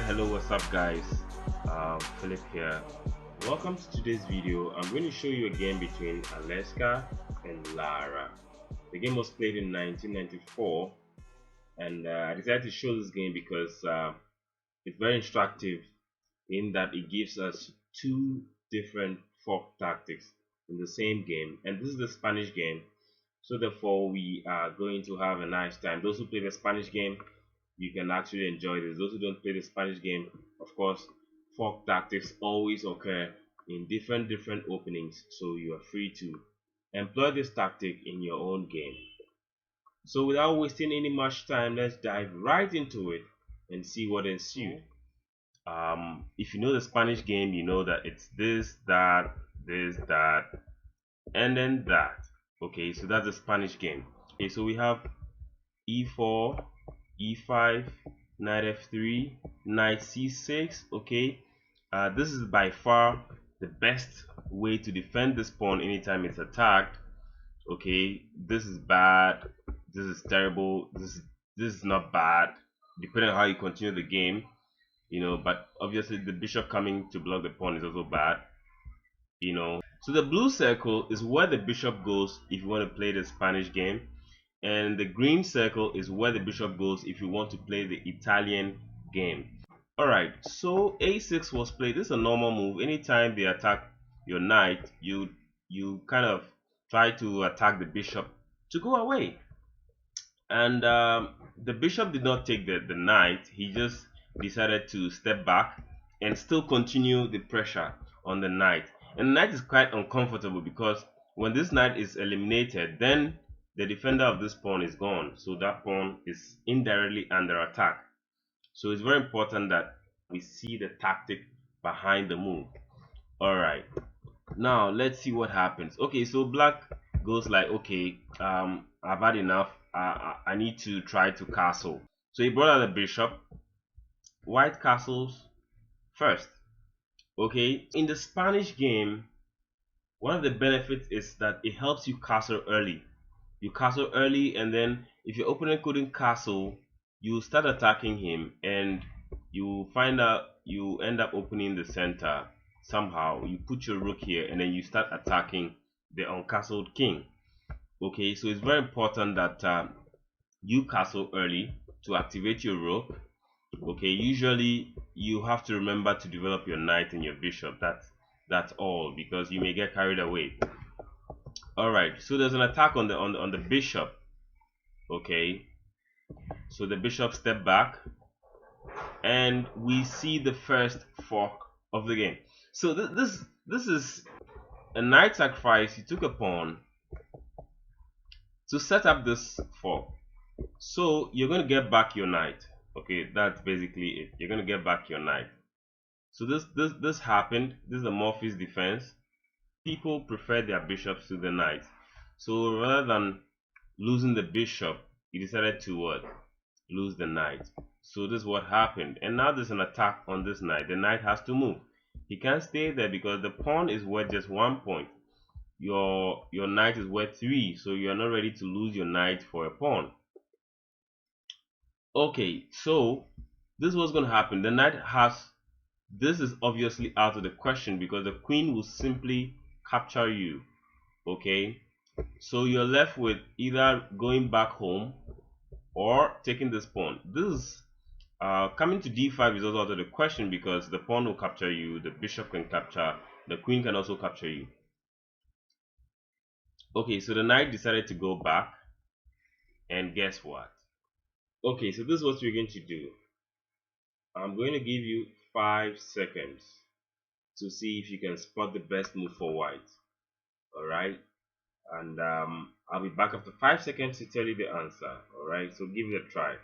Hello, what's up guys? Philip here. Welcome to today's video. I'm going to show you a game between Alaska and Lara. The game was played in 1994, and I decided to show this game because it's very instructive in that it gives us two different fork tactics in the same game, and this is the Spanish game, so therefore we are going to have a nice time. Those who play the Spanish game, you can actually enjoy this. Those who don't play the Spanish game, of course, fork tactics always occur in different openings, so you are free to employ this tactic in your own game. So without wasting any much time, let's dive right into it and see what ensued. If you know the Spanish game, you know that it's this, that, and then that. Okay, so that's the Spanish game. Okay, so we have e4, e5, knight f3, knight c6. Okay, this is by far the best way to defend this pawn anytime it's attacked. Okay, this is bad, this is terrible, this is not bad, depending on how you continue the game, you know. But obviously the bishop coming to block the pawn is also bad, you know. So the blue circle is where the bishop goes if you want to play the Spanish game, and the green circle is where the bishop goes if you want to play the Italian game. Alright, so a6 was played. This is a normal move. Anytime they attack your knight, you kind of try to attack the bishop to go away. And the bishop did not take the knight. He just decided to step back and still continue the pressure on the knight. And the knight is quite uncomfortable because when this knight is eliminated, then the defender of this pawn is gone, so that pawn is indirectly under attack. So it's very important that we see the tactic behind the move. Alright, now let's see what happens. Okay, so black goes like, okay, I've had enough, I need to try to castle. So he brought out the bishop. White castles first. Okay, in the Spanish game, one of the benefits is that it helps you castle early. You castle early, and then if your opponent couldn't castle, you start attacking him, and you find out you end up opening the center somehow. You put your rook here, and then you start attacking the uncastled king. Okay, so it's very important that you castle early to activate your rook. Okay, usually you have to remember to develop your knight and your bishop. That's all, because you may get carried away. Alright, so there's an attack on the bishop. Okay, so the bishop stepped back, and we see the first fork of the game. So this is a knight sacrifice. He took a pawn to set up this fork. So you're going to get back your knight. Okay, that's basically it. You're going to get back your knight. So this happened. This is a Morphy's defense. People prefer their bishops to the knights. So rather than losing the bishop, he decided to what? Lose the knight. So this is what happened. And now there's an attack on this knight. The knight has to move. He can't stay there because the pawn is worth just 1 point. Your knight is worth 3, so you're not ready to lose your knight for a pawn. Okay, so this is what's going to happen. The knight has, this is obviously out of the question because the queen will simply capture you. Okay, so you're left with either going back home or taking this pawn. This is coming to d5 is also out of the question because the pawn will capture you, the bishop can capture, the queen can also capture you. Okay, so the knight decided to go back, and guess what? Okay, so this is what we're going to do. I'm going to give you 5 seconds to see if you can spot the best move for white. Alright, and I'll be back after 5 seconds to tell you the answer. Alright, so give it a try.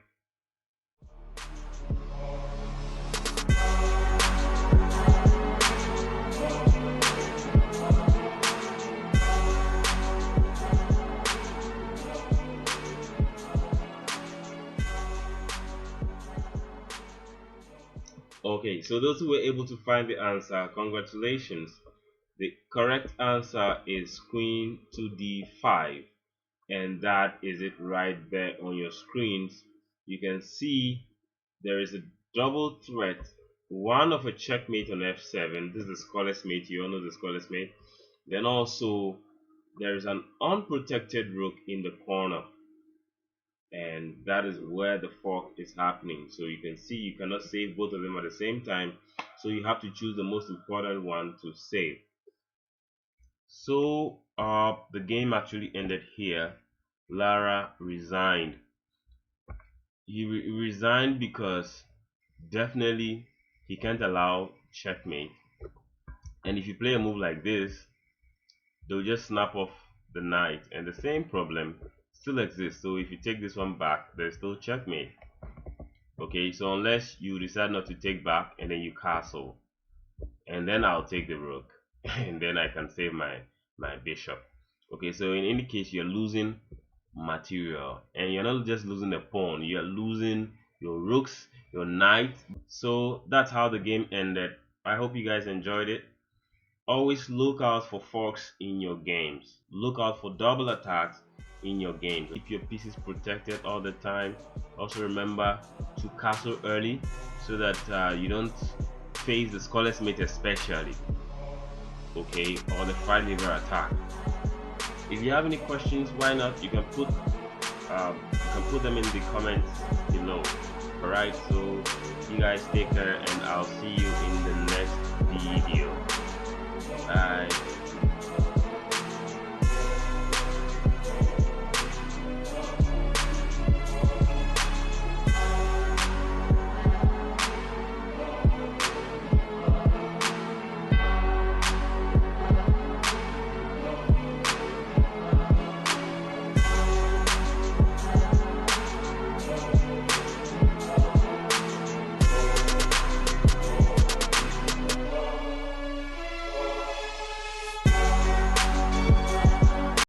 Okay, so those who were able to find the answer, congratulations. The correct answer is queen to d5, and that is it right there on your screens. You can see there is a double threat, one of a checkmate on f7. This is the scoreless mate. You all know the scoreless mate. Then also there is an unprotected rook in the corner, and that is where the fork is happening. So you can see you cannot save both of them at the same time, so you have to choose the most important one to save. So the game actually ended here. Lara resigned. He resigned because definitely he can't allow checkmate, and if you play a move like this, they'll just snap off the knight, and the same problem still exists. So if you take this one back, there's still checkmate. Okay, so unless you decide not to take back and then you castle, and then I'll take the rook and then I can save my bishop. Okay, so in any case, you're losing material, and you're not just losing a pawn, you're losing your rooks, your knight. So that's how the game ended. I hope you guys enjoyed it. Always look out for forks in your games. Look out for double attacks in your games. Keep your pieces protected all the time. Also remember to castle early so that you don't face the scoreless mate especially, okay, or the 5-lever attack. If you have any questions, why not, you can put them in the comments below. Alright, so you guys take care, and I'll see you in the next